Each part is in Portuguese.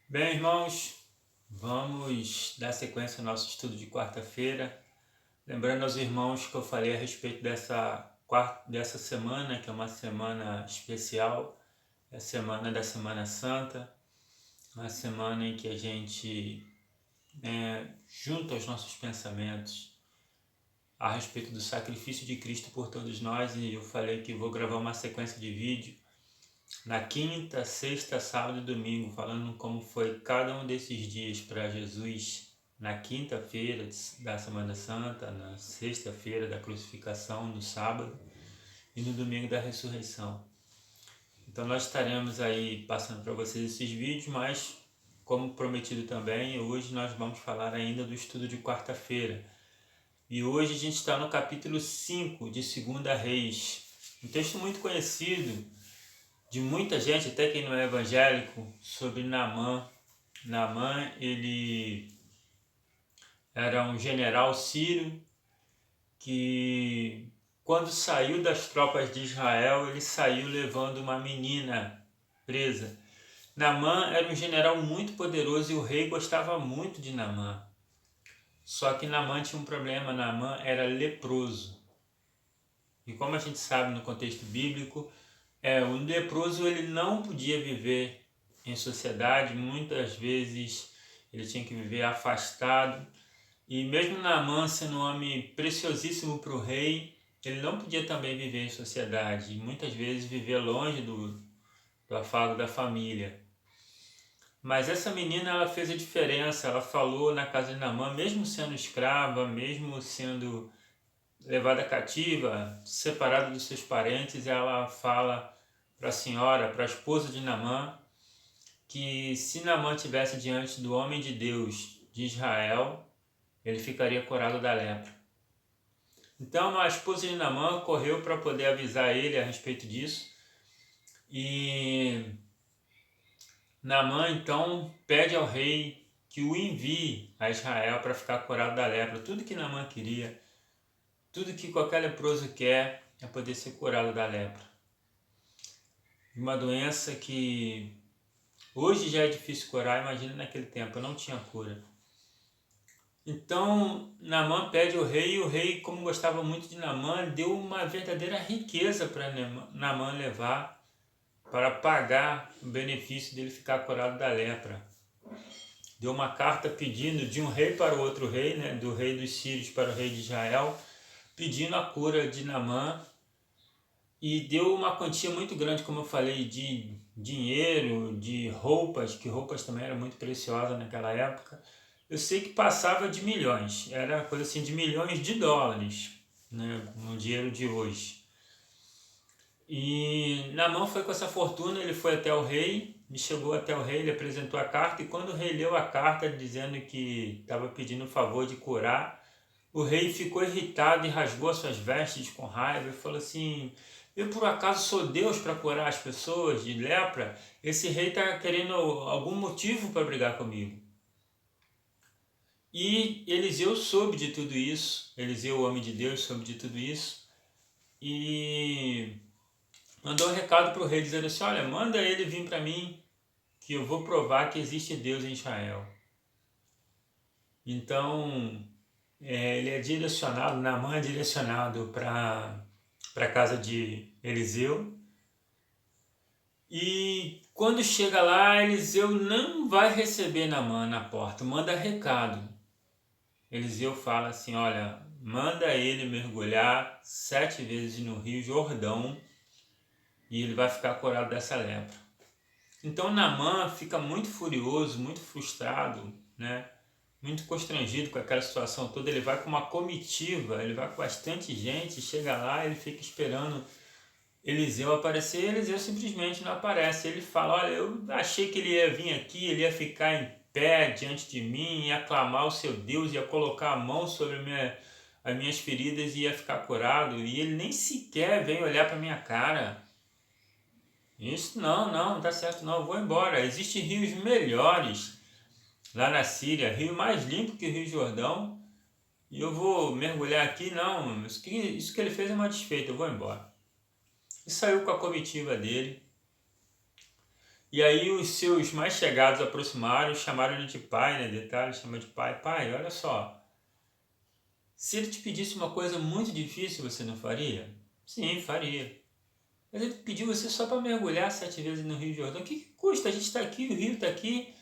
Bem, irmãos, vamos dar sequência ao nosso estudo de quarta-feira. Lembrando aos irmãos que eu falei a respeito dessa semana, que é uma semana especial, é a semana da Semana Santa, uma semana em que a gente junta os nossos pensamentos a respeito do sacrifício de Cristo por todos nós, e eu falei que vou gravar uma sequência de vídeo na quinta, sexta, sábado e domingo, falando como foi cada um desses dias para Jesus na quinta-feira da Semana Santa, na sexta-feira da crucificação, no sábado e no domingo da ressurreição. Então nós estaremos aí passando para vocês esses vídeos, mas como prometido também, hoje nós vamos falar ainda do estudo de quarta-feira. E hoje a gente está no capítulo 5 de 2 Reis, um texto muito conhecido de muita gente, até quem não é evangélico, sobre Naamã. Naamã, ele era um general sírio que, quando saiu das tropas de Israel, ele saiu levando uma menina presa. Naamã era um general muito poderoso e o rei gostava muito de Naamã. Só que Naamã tinha um problema, Naamã era leproso. E como a gente sabe no contexto bíblico, o leproso ele não podia viver em sociedade, muitas vezes ele tinha que viver afastado. E mesmo Naamã sendo um homem preciosíssimo para o rei, ele não podia também viver em sociedade, e muitas vezes viver longe do afago da família. Mas essa menina, ela fez a diferença, ela falou na casa de Naamã, mesmo sendo escrava, mesmo sendo levada cativa, separada dos seus parentes, ela fala para a senhora, para a esposa de Naamã, que se Naamã estivesse diante do homem de Deus de Israel, ele ficaria curado da lepra. Então a esposa de Naamã correu para poder avisar ele a respeito disso, e Naamã então pede ao rei que o envie a Israel para ficar curado da lepra. Tudo que Naamã queria, tudo que qualquer leproso quer é poder ser curado da lepra. Uma doença que hoje já é difícil curar, imagina naquele tempo, não tinha cura. Então Naamã pede ao rei, e o rei, como gostava muito de Naamã, deu uma verdadeira riqueza para Naamã levar para pagar o benefício dele ficar curado da lepra. Deu uma carta pedindo de um rei para o outro rei, do rei dos sírios para o rei de Israel, pedindo a cura de Naamã, e deu uma quantia muito grande, como eu falei, de dinheiro, de roupas, que roupas também eram muito preciosas naquela época. Eu sei que passava de milhões, era coisa assim de milhões de dólares, no dinheiro de hoje. E Naamã foi com essa fortuna, ele foi até o rei, e chegou até o rei, ele apresentou a carta, e quando o rei leu a carta dizendo que estava pedindo o favor de curar, o rei ficou irritado e rasgou as suas vestes com raiva e falou assim: eu por acaso sou Deus para curar as pessoas de lepra? Esse rei está querendo algum motivo para brigar comigo. E Eliseu soube de tudo isso, Eliseu, o homem de Deus, soube de tudo isso, e mandou um recado para o rei dizendo assim: olha, manda ele vir para mim, que eu vou provar que existe Deus em Israel. Então ele é direcionado, Naamã é direcionado para a casa de Eliseu. E quando chega lá, Eliseu não vai receber Naamã na porta, manda recado. Eliseu fala assim: olha, manda ele mergulhar 7 vezes no rio Jordão e ele vai ficar curado dessa lepra. Então Naamã fica muito furioso, muito frustrado, muito constrangido com aquela situação toda. Ele vai com uma comitiva, ele vai com bastante gente, chega lá, ele fica esperando Eliseu aparecer. Eliseu simplesmente não aparece. Ele fala: olha, eu achei que ele ia vir aqui, ele ia ficar em pé diante de mim, ia aclamar o seu Deus, ia colocar a mão sobre as minhas feridas e ia ficar curado, e ele nem sequer veio olhar para minha cara. Isso não tá certo não, eu vou embora. Existem rios melhores lá na Síria, rio mais limpo que o Rio Jordão, e eu vou mergulhar aqui? Não, isso que ele fez é uma desfeita, eu vou embora. E saiu com a comitiva dele. E aí os seus mais chegados aproximaram e chamaram ele de pai, né? Detalhe, chamou de pai. Pai, olha só, se ele te pedisse uma coisa muito difícil, você não faria? Sim, faria. Mas ele pediu você só para mergulhar 7 vezes no Rio Jordão. O que custa? A gente está aqui, o rio está aqui.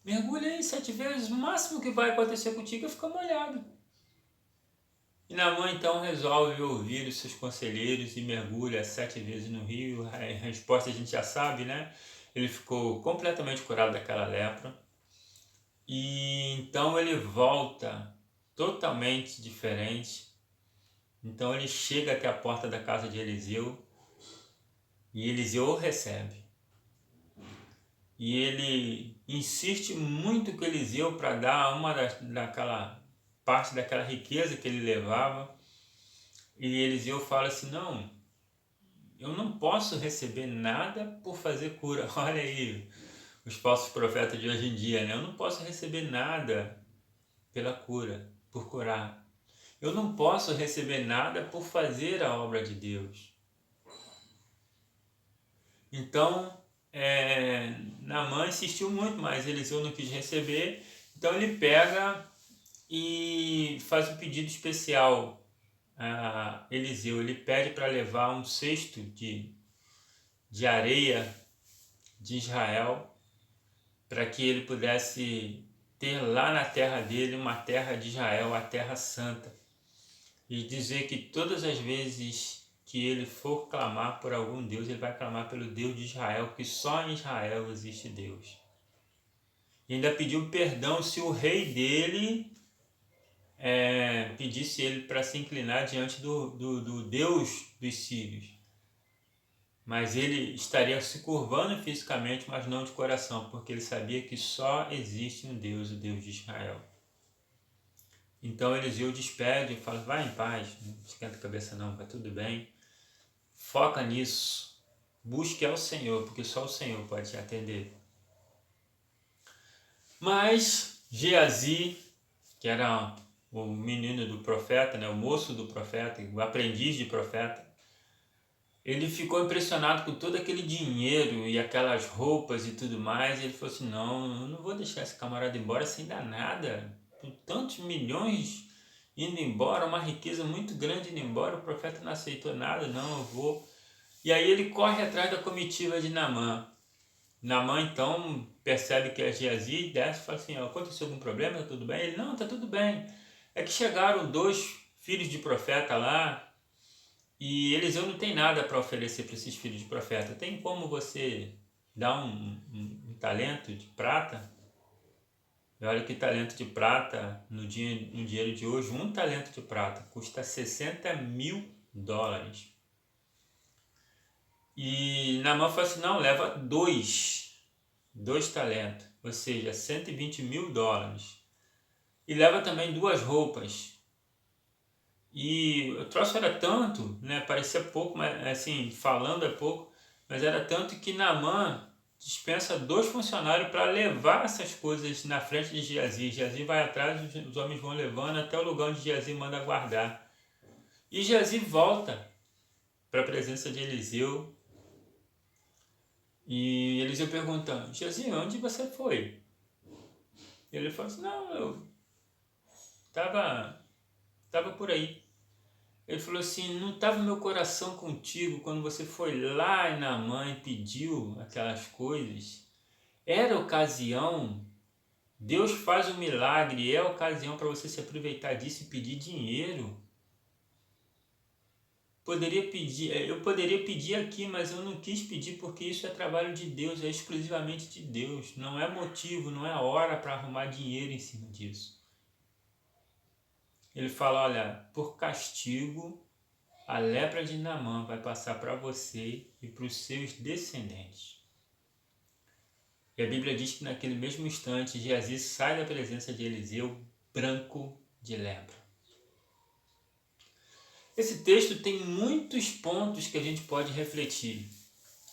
Mergulha aí 7 vezes, o máximo que vai acontecer contigo é ficar molhado. E Naamã então resolve ouvir os seus conselheiros e mergulha 7 vezes no rio. A resposta a gente já sabe, né? Ele ficou completamente curado daquela lepra. E então ele volta totalmente diferente. Então ele chega até a porta da casa de Eliseu e Eliseu o recebe. E ele insiste muito com Eliseu para dar daquela parte daquela riqueza que ele levava. E Eliseu fala assim, não, eu não posso receber nada por fazer cura. Olha aí, os falsos profetas de hoje em dia, né? Eu não posso receber nada pela cura, por curar. Eu não posso receber nada por fazer a obra de Deus. Então, Naamã insistiu muito, mas Eliseu não quis receber. Então ele pega e faz um pedido especial a Eliseu. Ele pede para levar um cesto de areia de Israel para que ele pudesse ter lá na terra dele uma terra de Israel, a terra santa. E dizer que todas as vezes que ele for clamar por algum Deus, ele vai clamar pelo Deus de Israel, porque só em Israel existe Deus. E ainda pediu perdão se o rei dele pedisse ele para se inclinar diante do Deus dos sírios. Mas ele estaria se curvando fisicamente, mas não de coração, porque ele sabia que só existe um Deus, o Deus de Israel. Então Eliseu despede e fala, vai em paz, não esquenta a cabeça não, vai tudo bem. Foca nisso, busque ao Senhor, porque só o Senhor pode te atender. Mas Geazi, que era o menino do profeta, né, o moço do profeta, o aprendiz de profeta, ele ficou impressionado com todo aquele dinheiro e aquelas roupas e tudo mais. E ele falou assim, não, eu não vou deixar esse camarada embora sem dar nada. Com tantos milhões indo embora, uma riqueza muito grande indo embora, o profeta não aceitou nada, não, eu vou. E aí ele corre atrás da comitiva de Naamã. Naamã então percebe que é Geazi e desce e fala assim, aconteceu algum problema, tá tudo bem? Ele, não, tá tudo bem. É que chegaram 2 filhos de profeta lá, e Eliseu não tem nada para oferecer para esses filhos de profeta. Tem como você dar um talento de prata? E olha que talento de prata, no dinheiro de hoje, um talento de prata custa $60.000. E Naamã falou assim, não, leva 2 talentos, ou seja, $120.000. E leva também 2 roupas. E o troço era tanto, né, parecia pouco, mas assim, falando é pouco, mas era tanto que Naamã dispensa 2 funcionários para levar essas coisas na frente de Geazi. Geazi vai atrás, os homens vão levando até o lugar onde Geazi manda guardar. E Geazi volta para a presença de Eliseu. E Eliseu perguntando, Geazi, onde você foi? Ele falou assim, não, eu estava por aí. Ele falou assim, não estava meu coração contigo quando você foi lá na mãe e pediu aquelas coisas? Era ocasião, Deus faz um milagre, é ocasião para você se aproveitar disso e pedir dinheiro. Eu poderia pedir aqui, mas eu não quis pedir porque isso é trabalho de Deus, é exclusivamente de Deus. Não é motivo, não é hora para arrumar dinheiro em cima disso. Ele fala, olha, por castigo, a lepra de Naamã vai passar para você e para os seus descendentes. E a Bíblia diz que naquele mesmo instante, Geazi sai da presença de Eliseu branco de lepra. Esse texto tem muitos pontos que a gente pode refletir.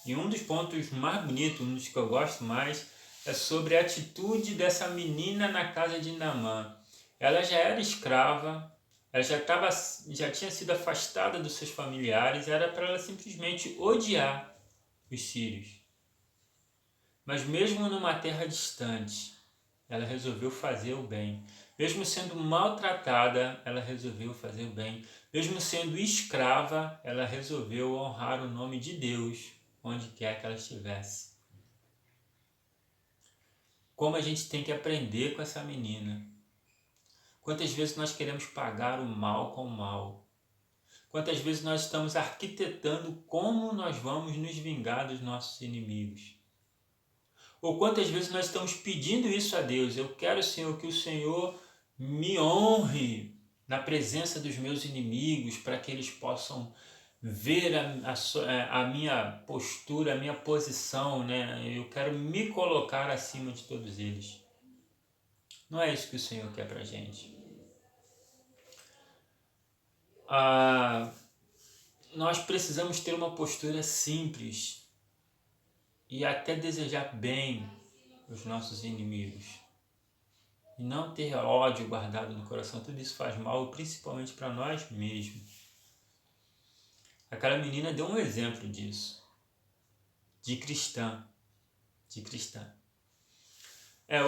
E um dos pontos mais bonitos, um dos que eu gosto mais, é sobre a atitude dessa menina na casa de Naamã. Ela já era escrava, ela já tinha sido afastada dos seus familiares, era para ela simplesmente odiar os sírios. Mas mesmo numa terra distante, ela resolveu fazer o bem. Mesmo sendo maltratada, ela resolveu fazer o bem. Mesmo sendo escrava, ela resolveu honrar o nome de Deus, onde quer que ela estivesse. Como a gente tem que aprender com essa menina. Quantas vezes nós queremos pagar o mal com o mal? Quantas vezes nós estamos arquitetando como nós vamos nos vingar dos nossos inimigos? Ou quantas vezes nós estamos pedindo isso a Deus? Eu quero, Senhor, que o Senhor me honre na presença dos meus inimigos, para que eles possam ver a minha postura, a minha posição, né? Eu quero me colocar acima de todos eles. Não é isso que o Senhor quer para a gente. Nós precisamos ter uma postura simples e até desejar bem os nossos inimigos. E não ter ódio guardado no coração. Tudo isso faz mal, principalmente para nós mesmos. Aquela menina deu um exemplo disso. De cristã.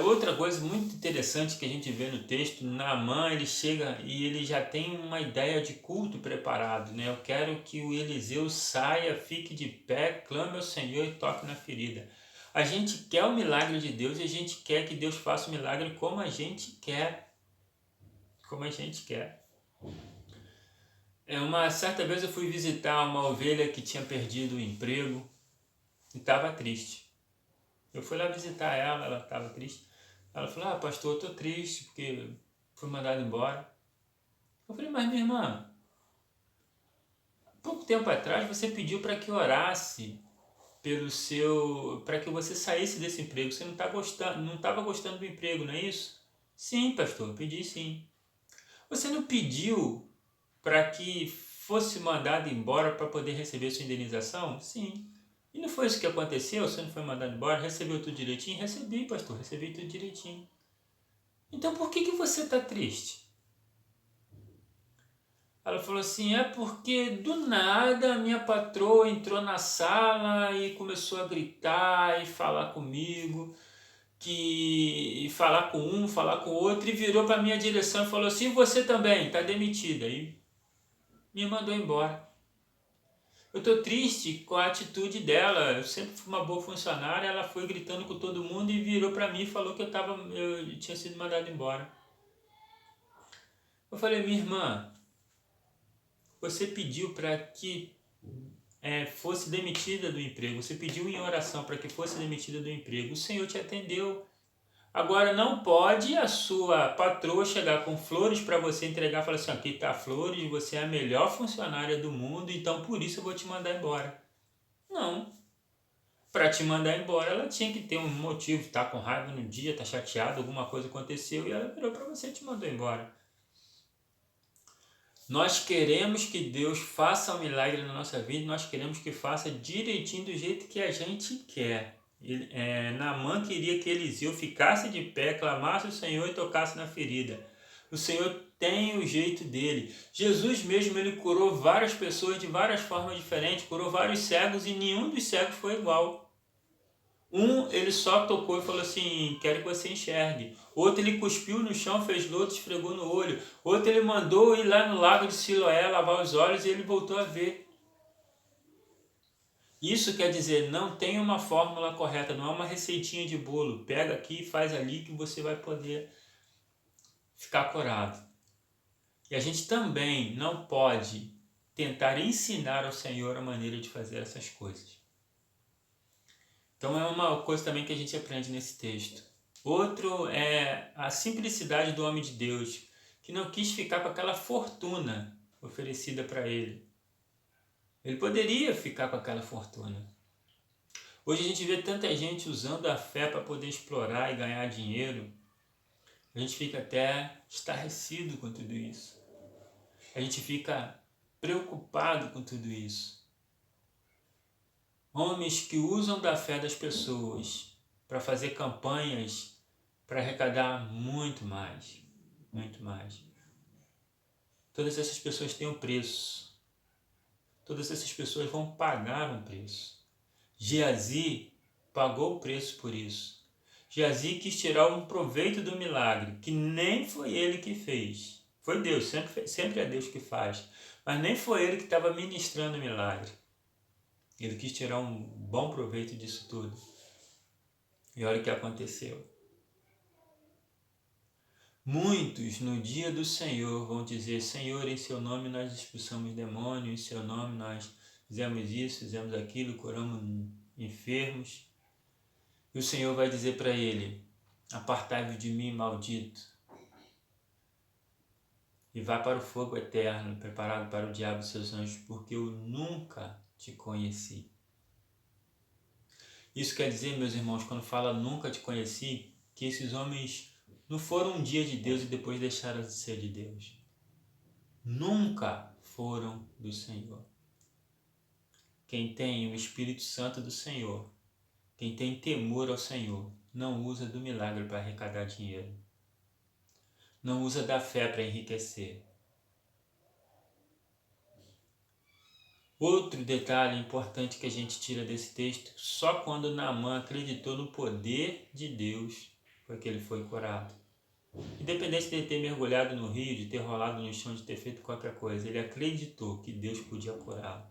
Outra coisa muito interessante que a gente vê no texto, Naamã, ele chega e ele já tem uma ideia de culto preparado, né? Eu quero que o Eliseu saia, fique de pé, clame ao Senhor e toque na ferida. A gente quer o milagre de Deus e a gente quer que Deus faça o milagre como a gente quer. Uma certa vez eu fui visitar uma ovelha que tinha perdido o emprego e estava triste. Eu fui lá visitar ela estava triste. Ela falou, pastor, eu estou triste porque fui mandado embora. Eu falei, mas minha irmã, pouco tempo atrás você pediu para que orasse para que você saísse desse emprego. Você não estava gostando do emprego, não é isso? Sim, pastor, pedi sim. Você não pediu para que fosse mandado embora para poder receber sua indenização? Sim. E não foi isso que aconteceu? Você não foi mandado embora? Recebeu tudo direitinho? Recebi, pastor, recebi tudo direitinho. Então por que você está triste? Ela falou assim, é porque do nada a minha patroa entrou na sala e começou a gritar e falar comigo, e falar com um, falar com o outro, e virou para a minha direção e falou assim, você também, está demitida. E me mandou embora. Eu estou triste com a atitude dela, eu sempre fui uma boa funcionária, ela foi gritando com todo mundo e virou para mim e falou que eu tinha sido mandado embora. Eu falei, minha irmã, você pediu para que fosse demitida do emprego, você pediu em oração para que fosse demitida do emprego, o Senhor te atendeu. Agora não pode a sua patroa chegar com flores para você entregar e falar assim, aqui está flores, você é a melhor funcionária do mundo, então por isso eu vou te mandar embora. Não. Para te mandar embora, ela tinha que ter um motivo, tá com raiva no dia, tá chateada, alguma coisa aconteceu e ela virou para você e te mandou embora. Nós queremos que Deus faça um milagre na nossa vida, nós queremos que faça direitinho do jeito que a gente quer. Naamã queria que Eliseu ficasse de pé, clamasse ao Senhor e tocasse na ferida. O Senhor tem o jeito dele. Jesus mesmo, ele curou várias pessoas de várias formas diferentes, curou vários cegos e nenhum dos cegos foi igual. Ele só tocou e falou assim, quero que você enxergue. Outro, ele cuspiu no chão, fez lodo, esfregou no olho. Outro, ele mandou ir lá no lago de Siloé lavar os olhos e ele voltou a ver. Isso quer dizer, não tem uma fórmula correta, não é uma receitinha de bolo. Pega aqui e faz ali que você vai poder ficar curado. E a gente também não pode tentar ensinar ao Senhor a maneira de fazer essas coisas. Então é uma coisa também que a gente aprende nesse texto. Outro é a simplicidade do homem de Deus, que não quis ficar com aquela fortuna oferecida para ele. Ele poderia ficar com aquela fortuna. Hoje a gente vê tanta gente usando a fé para poder explorar e ganhar dinheiro. A gente fica até estarrecido com tudo isso. A gente fica preocupado com tudo isso. Homens que usam da fé das pessoas para fazer campanhas para arrecadar muito mais. Todas essas pessoas têm um preço. Todas essas pessoas vão pagar um preço. Geazi pagou o preço por isso. Geazi quis tirar um proveito do milagre, que nem foi ele que fez. Foi Deus, sempre é Deus que faz. Mas nem foi ele que estava ministrando o milagre. Ele quis tirar um bom proveito disso tudo. E olha o que aconteceu. Muitos no dia do Senhor vão dizer: Senhor, em seu nome nós expulsamos demônios, em seu nome nós fizemos isso, fizemos aquilo, curamos enfermos. E o Senhor vai dizer para ele: apartai-vos de mim, maldito, e vá para o fogo eterno, preparado para o diabo e seus anjos, porque eu nunca te conheci. Isso quer dizer, meus irmãos, quando fala nunca te conheci, que esses homens não foram um dia de Deus e depois deixaram de ser de Deus. Nunca foram do Senhor. Quem tem o Espírito Santo do Senhor, quem tem temor ao Senhor, não usa do milagre para arrecadar dinheiro. Não usa da fé para enriquecer. Outro detalhe importante que a gente tira desse texto: só quando Naamã acreditou no poder de Deus foi que ele foi curado. Independente de ele ter mergulhado no rio, de ter rolado no chão, de ter feito qualquer coisa, ele acreditou que Deus podia curá-lo.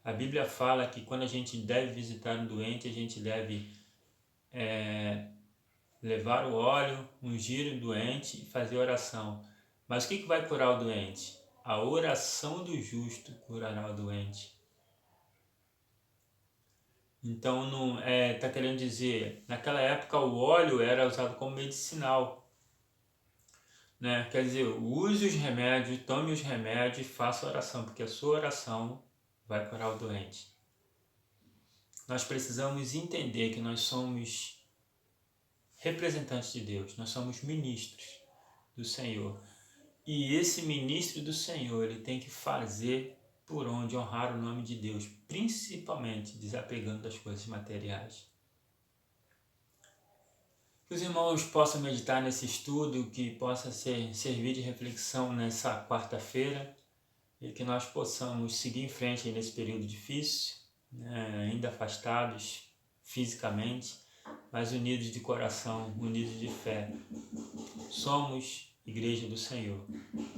A Bíblia fala que quando a gente deve visitar um doente, a gente deve levar o óleo, ungir o doente e fazer oração. Mas o que vai curar o doente? A oração do justo curará o doente. Então, não está querendo dizer, naquela época o óleo era usado como medicinal. Né? Quer dizer, use os remédios, tome os remédios e faça oração, porque a sua oração vai curar o doente. Nós precisamos entender que nós somos representantes de Deus, nós somos ministros do Senhor. E esse ministro do Senhor, ele tem que fazer por onde honrar o nome de Deus, principalmente desapegando das coisas materiais. Que os irmãos possam meditar nesse estudo, que possa servir de reflexão nessa quarta-feira e que nós possamos seguir em frente nesse período difícil, né, ainda afastados fisicamente, mas unidos de coração, unidos de fé. Somos Igreja do Senhor.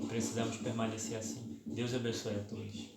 Precisamos permanecer assim. Deus abençoe a todos.